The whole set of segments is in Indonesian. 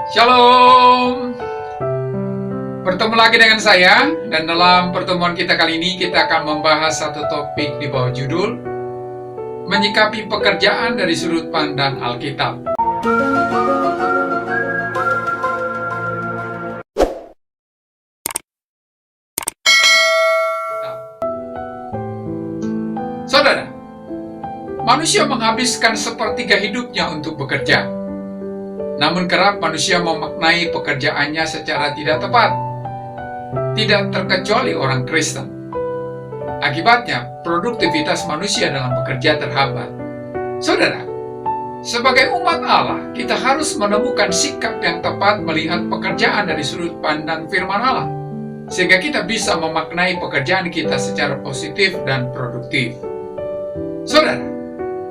Shalom. Bertemu lagi dengan saya, dan dalam pertemuan kita kali ini kita akan membahas satu topik di bawah judul menyikapi pekerjaan dari sudut pandang Alkitab. Saudara, manusia menghabiskan sepertiga hidupnya untuk bekerja. Namun kerap manusia memaknai pekerjaannya secara tidak tepat. Tidak terkecuali orang Kristen. Akibatnya, produktivitas manusia dalam bekerja terhambat. Saudara, sebagai umat Allah, kita harus menemukan sikap yang tepat melihat pekerjaan dari sudut pandang firman Allah, sehingga kita bisa memaknai pekerjaan kita secara positif dan produktif. Saudara,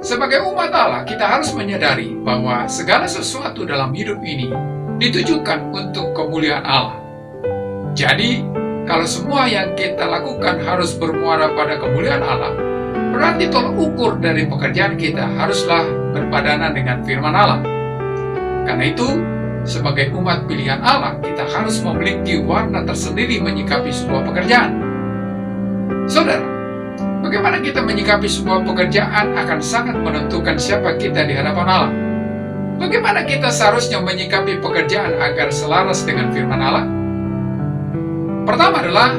sebagai umat Allah, kita harus menyadari bahwa segala sesuatu dalam hidup ini ditujukan untuk kemuliaan Allah. Jadi, kalau semua yang kita lakukan harus bermuara pada kemuliaan Allah, berarti tolak ukur dari pekerjaan kita haruslah berpadanan dengan firman Allah. Karena itu, sebagai umat pilihan Allah, kita harus memiliki warna tersendiri menyikapi sebuah pekerjaan. Saudara, bagaimana kita menyikapi sebuah pekerjaan akan sangat menentukan siapa kita di hadapan Allah. Bagaimana kita seharusnya menyikapi pekerjaan agar selaras dengan firman Allah? Pertama adalah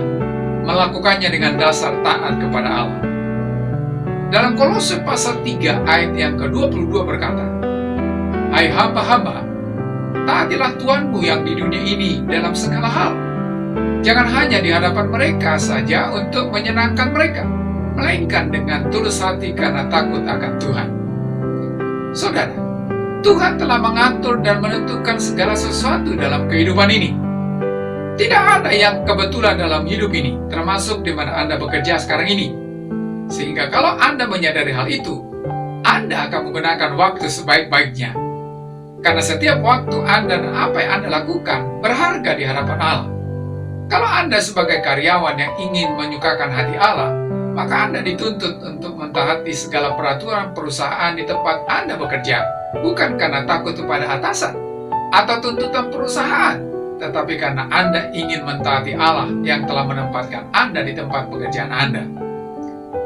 melakukannya dengan dasar taat kepada Allah. Dalam Kolose pasal 3 ayat yang ke-22 berkata, "Hai hamba-hamba, taatilah Tuhanmu yang di dunia ini dalam segala hal. Jangan hanya di hadapan mereka saja untuk menyenangkan mereka, melainkan dengan tulus hati karena takut akan Tuhan." Saudara, Tuhan telah mengatur dan menentukan segala sesuatu dalam kehidupan ini. Tidak ada yang kebetulan dalam hidup ini, termasuk di mana Anda bekerja sekarang ini. Sehingga kalau Anda menyadari hal itu, Anda akan menggunakan waktu sebaik-baiknya. Karena setiap waktu Anda dan apa yang Anda lakukan berharga di hadapan Allah. Kalau Anda sebagai karyawan yang ingin menyukakan hati Allah, maka Anda dituntut untuk mentaati segala peraturan perusahaan di tempat Anda bekerja, bukan karena takut kepada atasan atau tuntutan perusahaan, tetapi karena Anda ingin mentaati Allah yang telah menempatkan Anda di tempat pekerjaan Anda.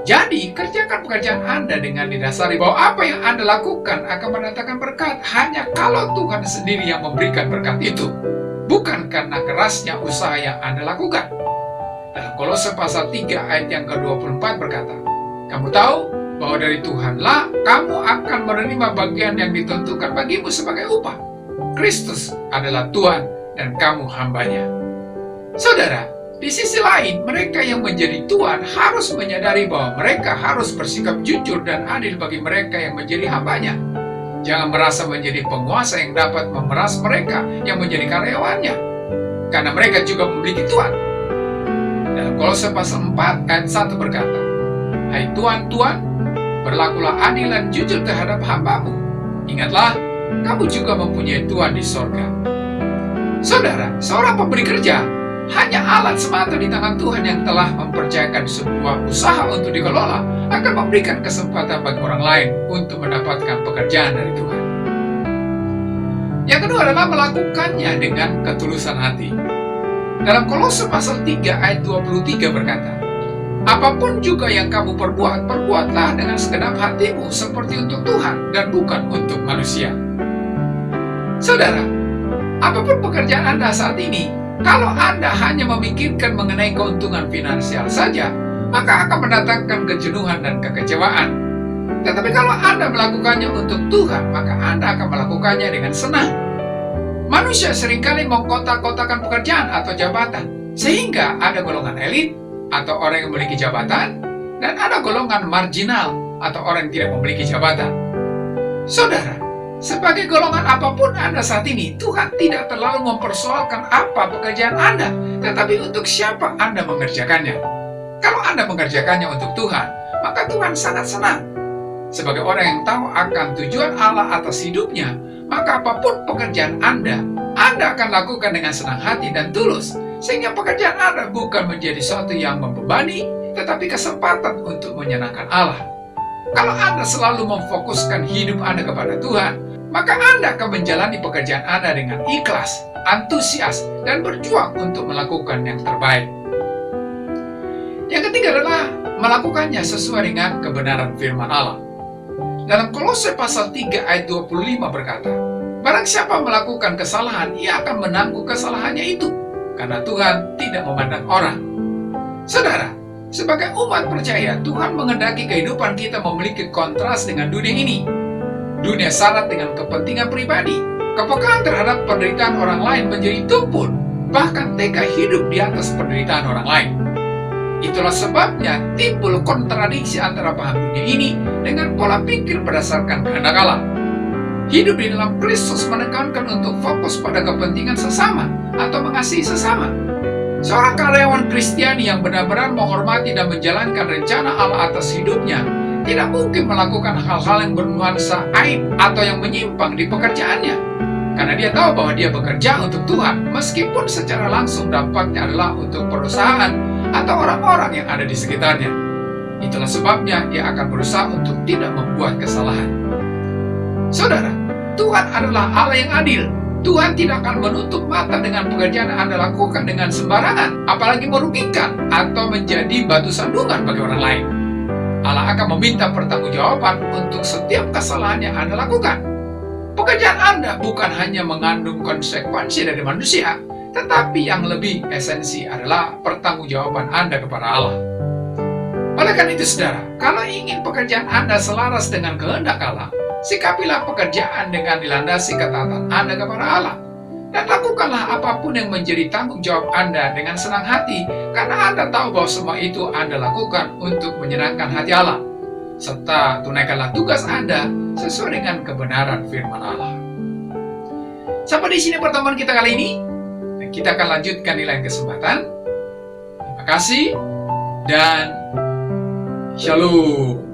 Jadi, kerjakan pekerjaan Anda dengan didasari bahwa apa yang Anda lakukan akan mendatangkan berkat hanya kalau Tuhan sendiri yang memberikan berkat itu, bukan karena kerasnya usaha yang Anda lakukan. Dalam Kolose pasal 3 ayat yang ke-24 berkata, "Kamu tahu bahwa dari Tuhanlah kamu akan menerima bagian yang ditentukan bagimu sebagai upah. Kristus adalah Tuhan dan kamu hambanya." Saudara, di sisi lain, mereka yang menjadi tuan harus menyadari bahwa mereka harus bersikap jujur dan adil bagi mereka yang menjadi hambanya. Jangan merasa menjadi penguasa yang dapat memeras mereka yang menjadi karyawannya, karena mereka juga memiliki tuan. Dalam Kolose pasal 4 ayat 1 berkata, "Hai tuan-tuan, berlakulah adil dan jujur terhadap hambamu. Ingatlah, kamu juga mempunyai tuan di sorga." Saudara, seorang pemberi kerja hanya alat semata di tangan Tuhan yang telah mempercayakan sebuah usaha untuk dikelola akan memberikan kesempatan bagi orang lain untuk mendapatkan pekerjaan dari Tuhan. Yang kedua adalah melakukannya dengan ketulusan hati. Dalam Kolose pasal 3 ayat 23 berkata, "Apapun juga yang kamu perbuat, perbuatlah dengan segenap hatimu seperti untuk Tuhan dan bukan untuk manusia." Saudara, apapun pekerjaan Anda saat ini, kalau Anda hanya memikirkan mengenai keuntungan finansial saja, maka akan mendatangkan kejenuhan dan kekecewaan. Tetapi kalau Anda melakukannya untuk Tuhan, maka Anda akan melakukannya dengan senang. Manusia seringkali mengkotak-kotakan pekerjaan atau jabatan, sehingga ada golongan elit atau orang yang memiliki jabatan, dan ada golongan marginal atau orang yang tidak memiliki jabatan. Saudara, sebagai golongan apapun Anda saat ini, Tuhan tidak terlalu mempersoalkan apa pekerjaan Anda, tetapi untuk siapa Anda mengerjakannya. Kalau Anda mengerjakannya untuk Tuhan, maka Tuhan sangat senang. Sebagai orang yang tahu akan tujuan Allah atas hidupnya, maka apapun pekerjaan Anda akan lakukan dengan senang hati dan tulus, sehingga pekerjaan Anda bukan menjadi sesuatu yang membebani, tetapi kesempatan untuk menyenangkan Allah. Kalau Anda selalu memfokuskan hidup Anda kepada Tuhan, maka Anda akan menjalani pekerjaan Anda dengan ikhlas, antusias, dan berjuang untuk melakukan yang terbaik. Yang ketiga adalah melakukannya sesuai dengan kebenaran firman Allah. Dalam Kolose pasal 3 ayat 25 berkata, "Barang siapa melakukan kesalahan, ia akan menanggung kesalahannya itu, karena Tuhan tidak memandang orang." Saudara, sebagai umat percaya, Tuhan menghendaki kehidupan kita memiliki kontras dengan dunia ini. Dunia syarat dengan kepentingan pribadi, kepekaan terhadap penderitaan orang lain menjadi tumpul, bahkan tega hidup di atas penderitaan orang lain. Itulah sebabnya timbul kontradiksi antara paham dunia ini dengan pola pikir berdasarkan kehendak Allah. Hidup di dalam Kristus menekankan untuk fokus pada kepentingan sesama atau mengasihi sesama. Seorang karyawan Kristiani yang benar-benar menghormati dan menjalankan rencana Allah atas hidupnya tidak mungkin melakukan hal-hal yang bernuansa aib atau yang menyimpang di pekerjaannya, karena dia tahu bahwa dia bekerja untuk Tuhan, meskipun secara langsung dampaknya adalah untuk perusahaan atau orang-orang yang ada di sekitarnya. Itulah sebabnya dia akan berusaha untuk tidak membuat kesalahan. Saudara, Tuhan adalah Allah yang adil. Tuhan tidak akan menutup mata dengan pekerjaan yang Anda lakukan dengan sembarangan, apalagi merugikan atau menjadi batu sandungan bagi orang lain. Allah akan meminta pertanggungjawaban untuk setiap kesalahan yang Anda lakukan. Pekerjaan Anda bukan hanya mengandung konsekuensi dari manusia, tetapi yang lebih esensi adalah pertanggungjawaban Anda kepada Allah. Oleh karena itu, saudara, kalau ingin pekerjaan Anda selaras dengan kehendak Allah, sikapilah pekerjaan dengan dilandasi ketaatan Anda kepada Allah. Dan lakukanlah apapun yang menjadi tanggung jawab Anda dengan senang hati, karena Anda tahu bahwa semua itu Anda lakukan untuk menyenangkan hati Allah. Serta tunaikanlah tugas Anda sesuai dengan kebenaran firman Allah. Sampai di sini pertemuan kita kali ini. Dan kita akan lanjutkan di lain kesempatan. Terima kasih dan Shalom.